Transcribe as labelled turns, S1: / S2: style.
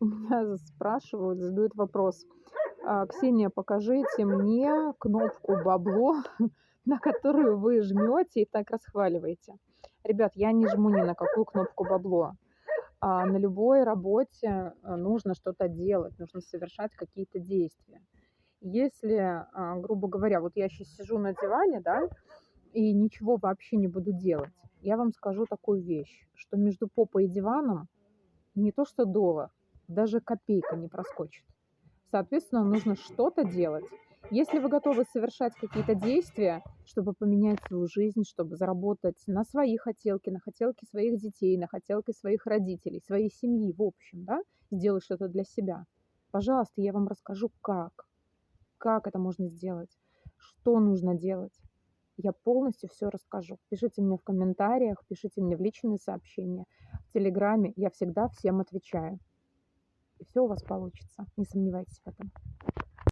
S1: У меня спрашивают, задают вопрос: Ксения, покажите мне кнопку бабло, на которую вы жмете и так расхваливаете. Ребят, я не жму ни на какую кнопку бабло. На любой работе нужно что-то делать, нужно совершать какие-то действия. Если, грубо говоря, вот я сейчас сижу на диване, да, и ничего вообще не буду делать, я вам скажу такую вещь, что между попой и диваном не то что доллар, даже копейка не проскочит. Соответственно, нужно что-то делать. Если вы готовы совершать какие-то действия, чтобы поменять свою жизнь, чтобы заработать на свои хотелки, на хотелки своих детей, на хотелки своих родителей, своей семьи, в общем, да, сделать что-то для себя, пожалуйста, я вам расскажу, как это можно сделать, что нужно делать. Я полностью все расскажу. Пишите мне в комментариях, пишите мне в личные сообщения, в "Телеграме". Я всегда всем отвечаю. И все у вас получится. Не сомневайтесь в этом.